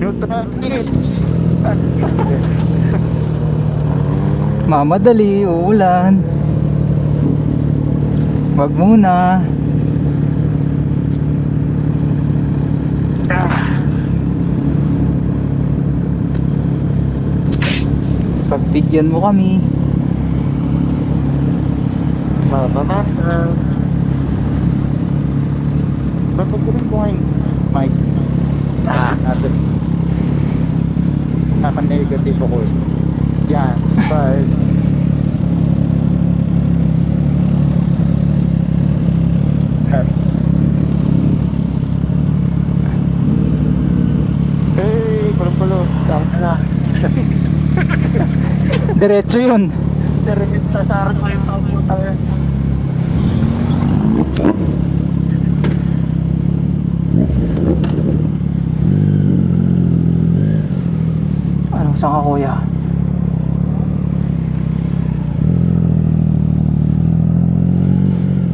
Neutral. Mamadali, uulan. Wag muna. Pagbigyan mo kami. Mamamasa. Magpapulong ko ngayon, Mike. Natin. Naka-negative ako. Yan. Bye. Hey, pulo-pulo. Tama na. Diretso yun. Diretso sa sarang ko yung pagpunta yan. Ano, saan ka kuya?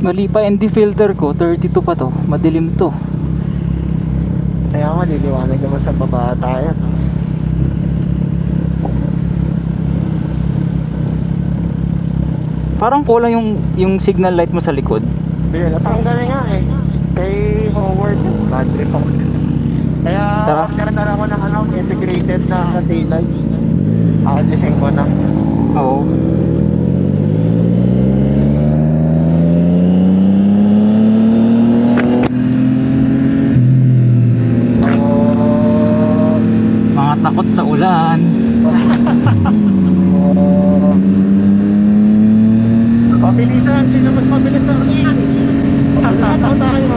Mali pa ND filter ko, 32 pa to. Madilim to. Kaya nga, niliwanag naman sa baba tayo. Parang kulang yung signal light mo sa likod. Bila, natanggalin nga eh. Kay forward, bad trip ako. Kaya, Tara. order ako ng integrated na taillight. Alisin ko na. Oo. Mga takot sa ulan. Pabilisan, sino mas mabilis sa riyan? Tataw tayo.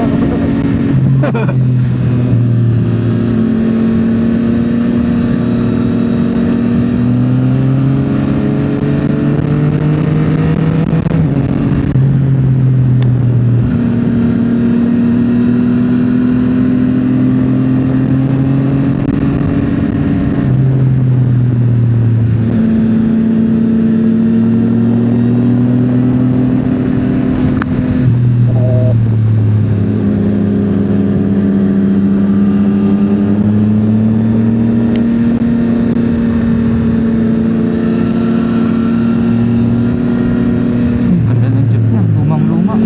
Ganda ng jeep niya, lumang-luma.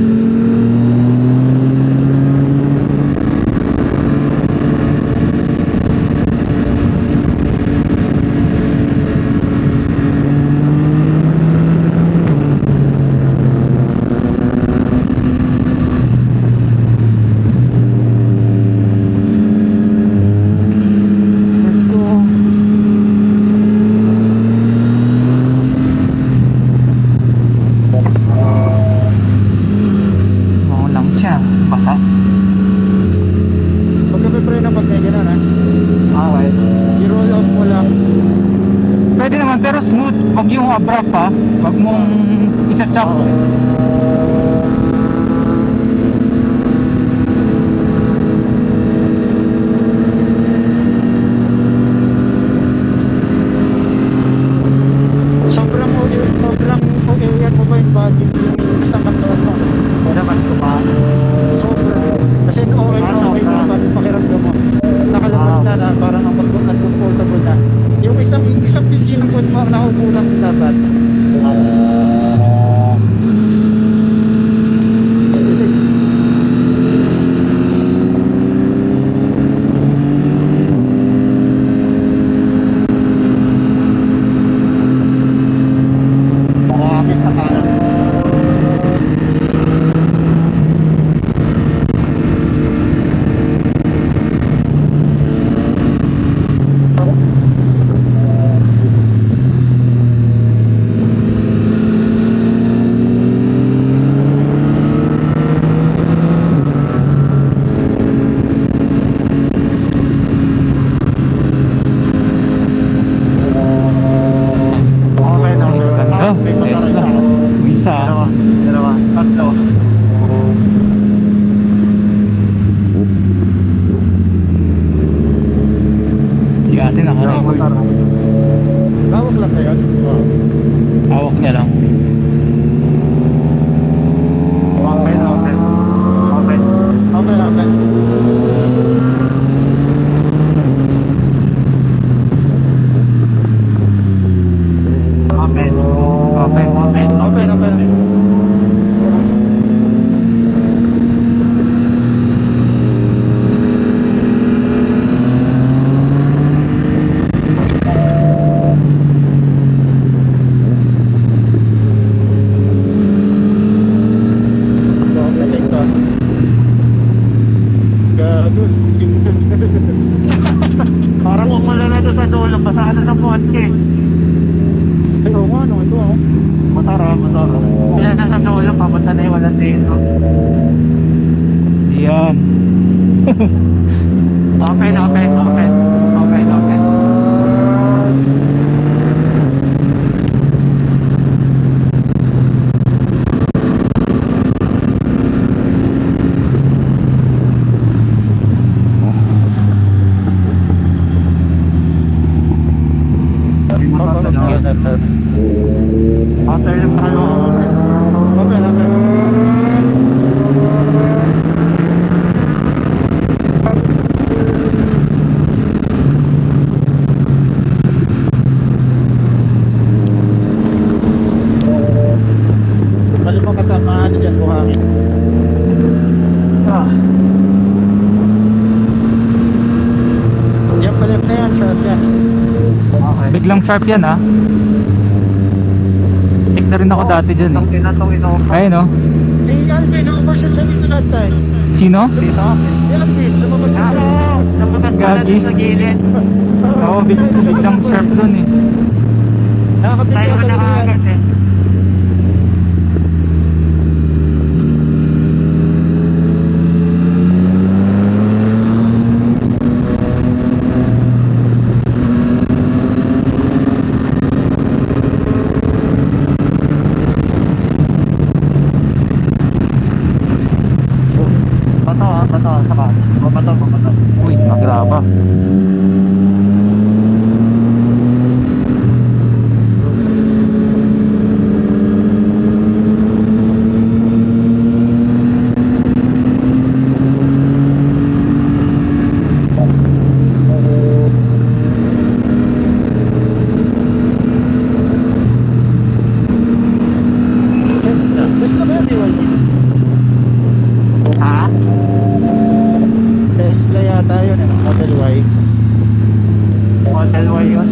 Let's go. Oo lang siya, basa. Pagka-preno na pag may gano'n ha. Okay. I-roll off mo lang. Pwede naman pero smooth, wag yung abrupt pa. Wag mong i-chop. Sobrang okay yan mo ba yung body yung isang katawan mo? Wala mas tumahan. Sobrang. Kasi okay na pati pakiramdam mo. Nakalabas na parang ang comfortable na. Yung isang piece ng mo ang nakukulang dapat. Marami sa kanan. Okay na. Ganda, Tesla. Isa. Dalawa. Tatlo. Si ate naka-record. Tawag lang na yun? Hawak niya lang. Okay na, okay. Okay. Okay, okay. motor. Kaya nasa ulo, papunta na yung walang dito. Yan. Open. After yung palo, Bali mo kasama dyan buhangin. Yan pala na yan, sir. Yan. okay. Biglang sharp yan ha. Tik na rin ako dati dyan eh. Itong Ayun no. Si Alvin, nakabas siya dito last time. Sino? dito. Si Alvin, lumabas siya. Napagat pala Gagi. dito sa gilid. Oo, biglang sharp dun eh. Nakakabit Tayo siya mo sa nakaagad eh. Bato, saka. Bato. Uy, magraba. Tesla ba yan, BYD? Ha? Tesla yata yun, ano, Model Y. Model Y yun.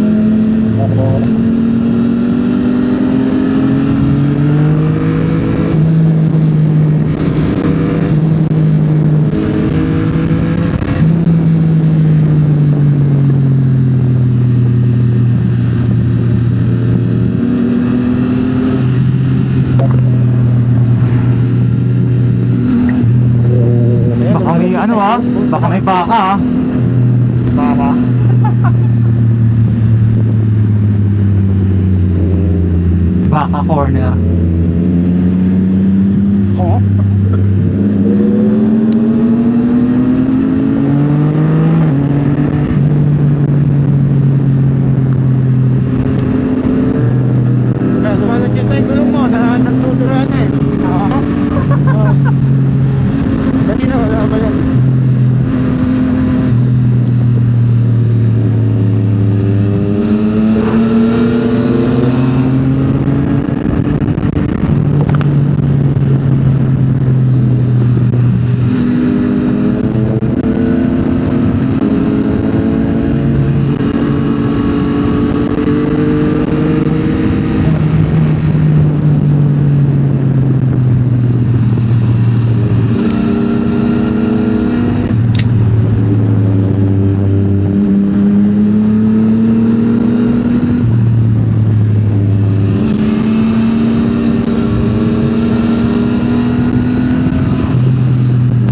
Baka may ano ah. Baka may baka ah. Baka. Baka corner. Oo. Lumalagyan tayo gulong mo, nagtutura na eh. Dali na, wala ka ba yan?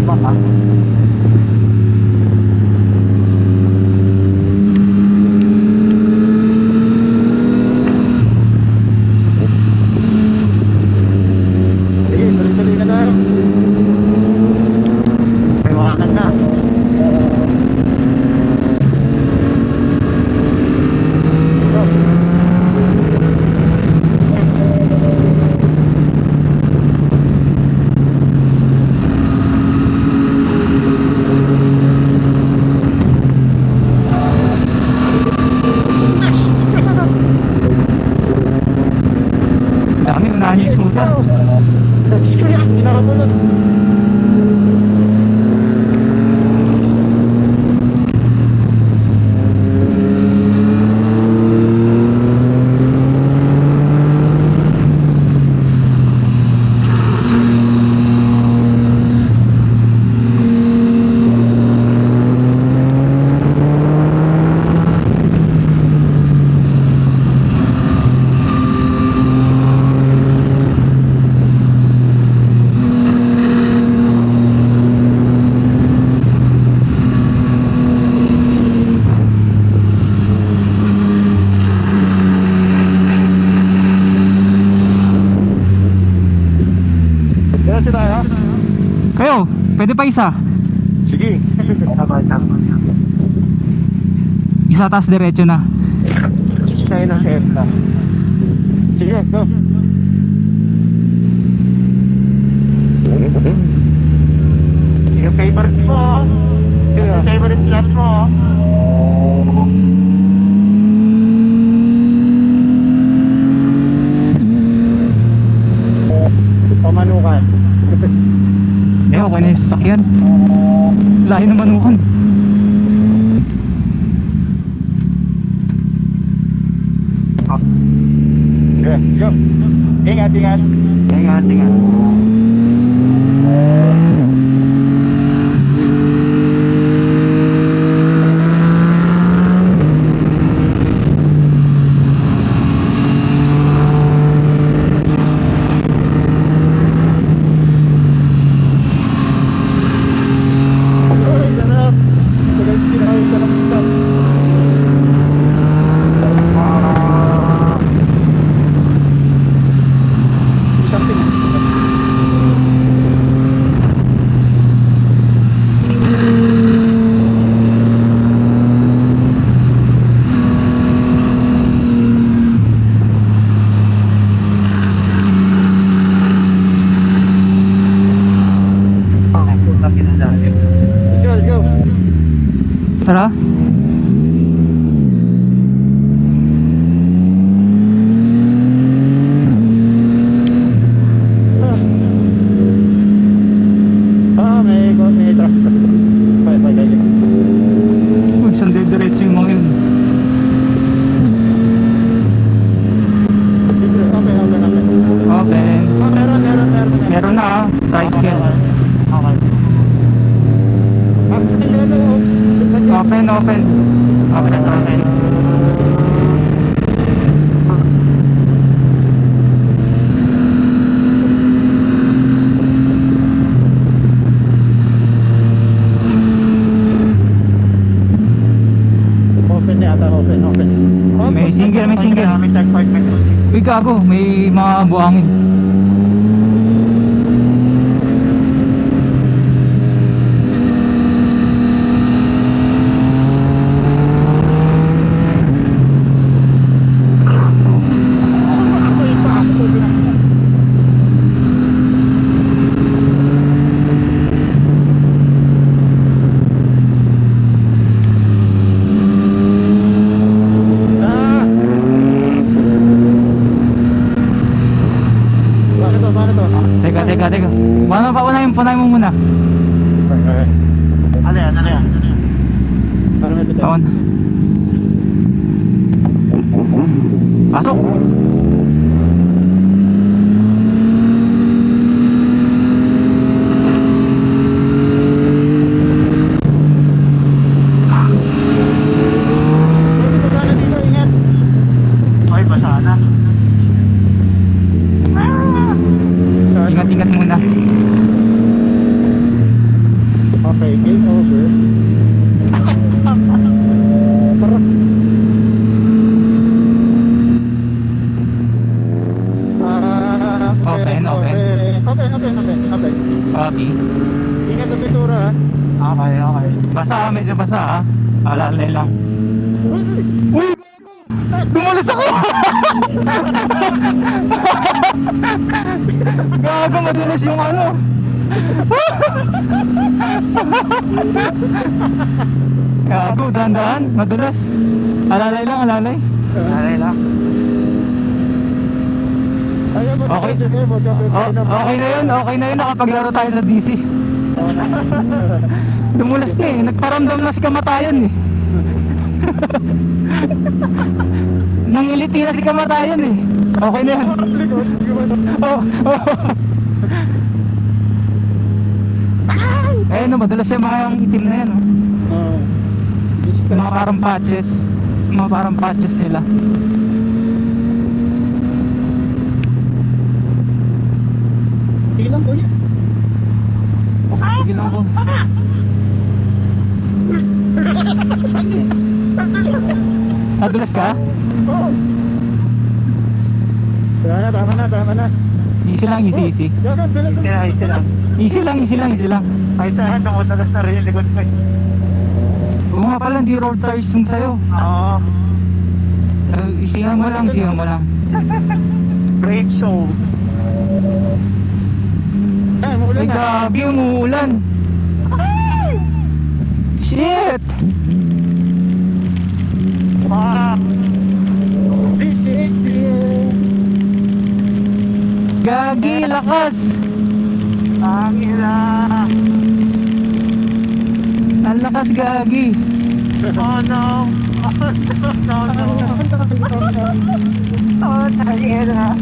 Baka. Sige, tuloy-tuloy na tayo. May wakan na. Dami, unahan yung scooter. Sige, nakabulot. Diretso tayo. Kayo, pwede pa isa. Sige. Isa tas diretso na. Sa'yo na safe lang. Sige, go. Yung favorite mo. Yung favorite slot mo. Pamanukan. Eh, okay na yung sasakyan. Lahi na manukan. Sige, go. Ingat, ingat. Ingat, ingat. Ay, sarap. Tagal kinahawag ka ng stop. Isang tingin. Puta kinalalim. Let's go, let's go. Tara. May traffic. Bye, bye, bye. Uy, saan diretso yung mga yun? Okay. Open. Oh, meron. Meron na ah. Tricycle. Okay. Open. Open, tricycle. Open yata, open. May single. May checkpoint. Uy, gago. May mga buhangin. Ah! Paano to? Teka. Paunahin mo muna. Okay. Ano yan? Paano ito? Paun. Pasok. Paano dito? Ingat. Okay, basa na. Ingat muna. Okay, game over. Open. Okay. Copy. Ingat sa pintura, ha? Okay. Basa, medyo basa ah. Alalay lang. Uy! Dumulas ako! Gago, madulas yung ano. Gago, dahan-dahan, madulas. Alalay lang. Alay lang. Ayaw mo, Okay. sige, Okay na yun, nakapaglaro tayo sa DC. Dumulas na eh, nagparamdam na si kamatayan eh. Nangiliti na si kamatayan eh. Okay na yan. Oh. Ayun no, madalas yung mga yung itim na yan oh. Yung mga parang patches. Yung mga parang patches nila. Sige lang, boy. Sige lang po. Nadulas ka? Oo. Tama na. Easy lang, easy. Gagan, bilis. Easy lang. Easy lang. Kahit saan, tumutulas na rin yung likod ko. Oo nga pala, hindi roll tires yung sa'yo. Oo. Isihan mo lang. Great show. Ay, maulan Ay, na. gabi, umuulan. Shit! Fuck. This is the end. Gagi, lakas! Ang ila. Ang lakas, gagi. Oh no. Oh no. Oh, tangina.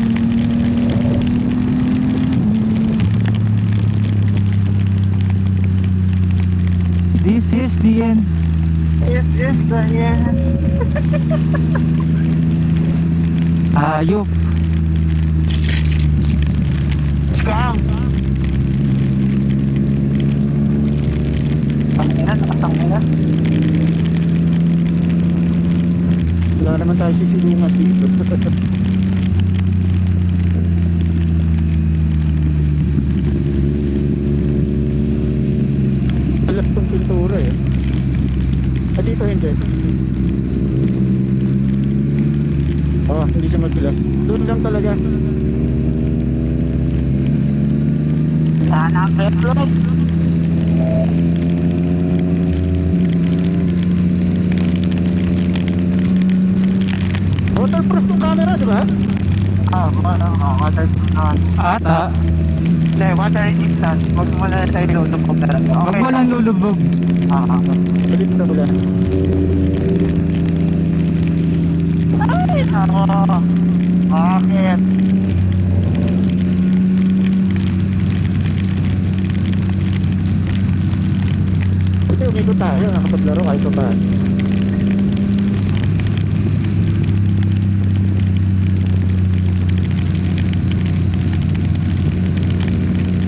This is the end. This is the end. Ayop. Scam. Tangina, nakatangina. Wala naman tayo sisilungan dito. Alas tong pintura eh. Dito hindi. Hindi siya magbilas. Doon lang talaga. Sana ang petrol. Waterproof tong camera, di ba? Water resistant. Ata. Hindi, water resistant. Huwag mo na tayo lulubog talaga. Huwag mo lang lulubog. Dito na pula. Ay, ako. Bakit? Ito, umikot tayo. Nakapaglaro kahit pa ba.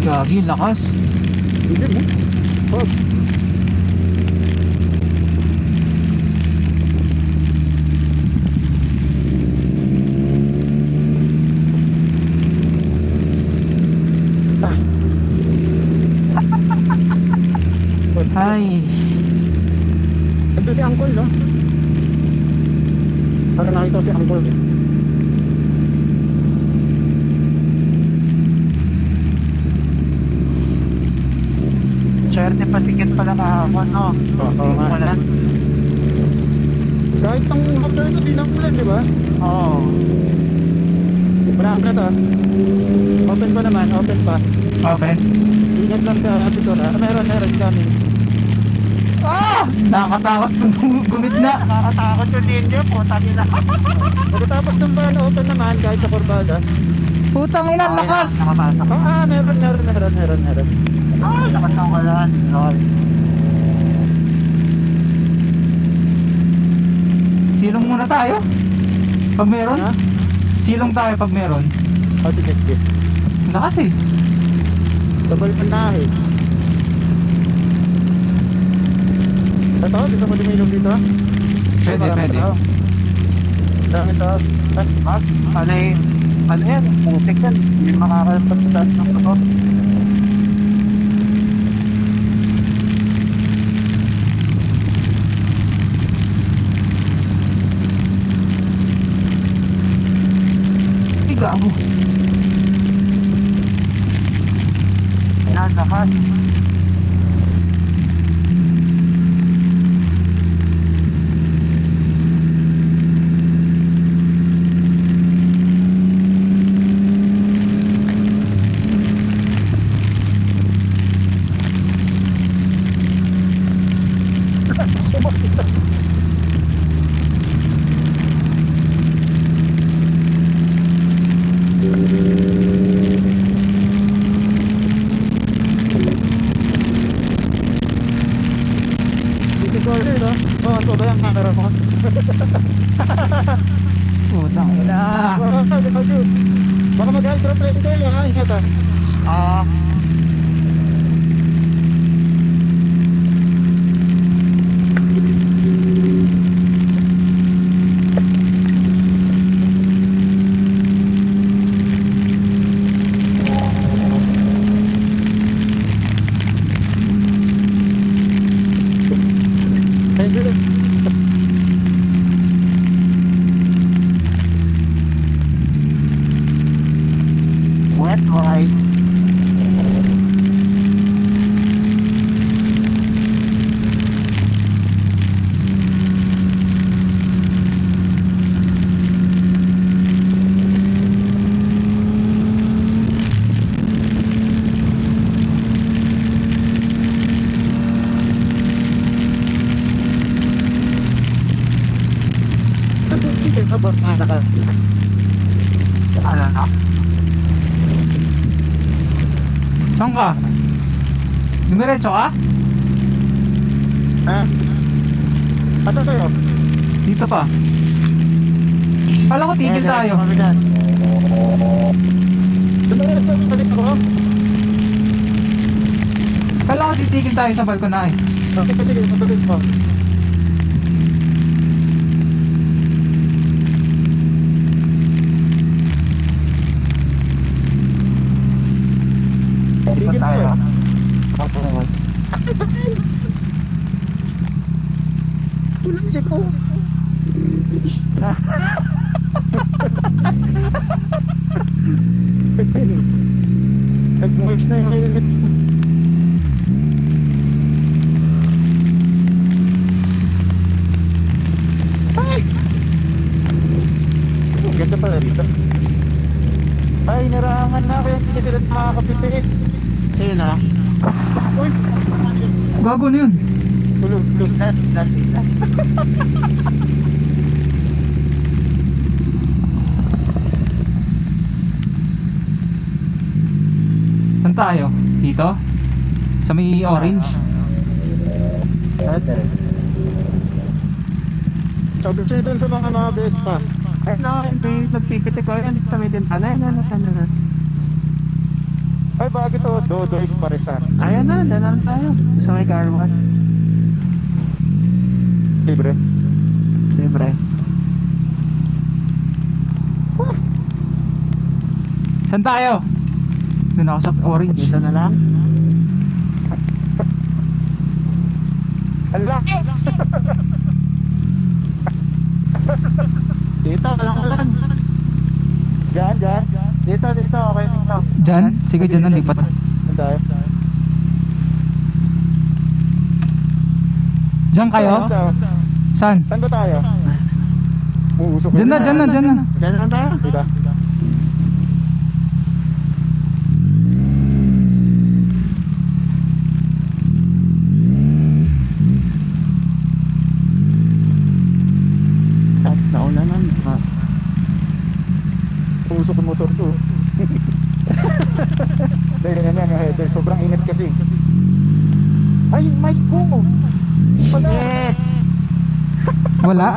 Gagi, lakas. Hindi mo. Oh. Ay. Ito si Uncle, no? Parang nakita ko si Uncle. Swerte pa sikit pala kahapon, no? Oo nga. Wala. Kahit ang hotel ito, di na ulan, di ba? Oo. Marami na to. Open pa naman, open pa. Open. Ingat lang sa apitora. Meron kami. Nakakatakot gumit na. Nakakatakot yung ninja, puta nila. Pagkatapos ng van, open naman kahit sa kurbada. Putang ina, lakas. Nakapasok. Meron. Ah, lakas ng ulan. Lol. Silong muna tayo. Pag meron. Ha? Silong tayo pag meron. Sige. Lakas eh. Double panahe. Ito, gusto mo dumilog dito? Pwede. Dami to. Ano yan? Putik yan. Hindi makakalapag sa ng motor. Gago. Nalakas. Sorry, no? Ito ba yung camera mo? Putang ina. Baka mag-hydroplane kayo, ha? Ingat, ha? Ano na? Saan ka? Dumiretso ka? Ha? Ato sa'yo? Dito pa. Kala ko tigil Eh, tayo. kami dyan. Dumiretso sa talit ko. Kala ko titigil tayo sa balkonahe. Okay, sige, matuloy ko. Dito Tigil tayo. tayo. Opo naman. Walang ko. Nag-moist na yung helmet ko. Ay! Ang ganda pala dito. Ay, narangan na ako yung hindi sila makakapitiit. Sino? Uy! Bago na yun. Tulog. Sila. Saan tayo? Dito? Sa may orange? Ate. Sabi siya dun sa mga Vespa. Ay, no, may nagpipiti ko. Yan, sa may dintana. Ano na? Ay, bakit to? Dodoy Parisan. Ayan na, danan tayo. Sa may car wash. Libre. Libre. Saan tayo? Doon ako sa orange. Dito na lang. Ala! Dito, walang. Diyan. Dito, okay dito. Diyan? Sige, dyan na lipat. Saan tayo? Diyan kayo? Saan? Saan ba tayo? Uusok Diyan na. Diyan lang tayo. Dito. At nauna na. Uusok ang motor to. Dahil na yan yung header. Sobrang init kasi. Ay, mic ko! Wala. Yes! Wala?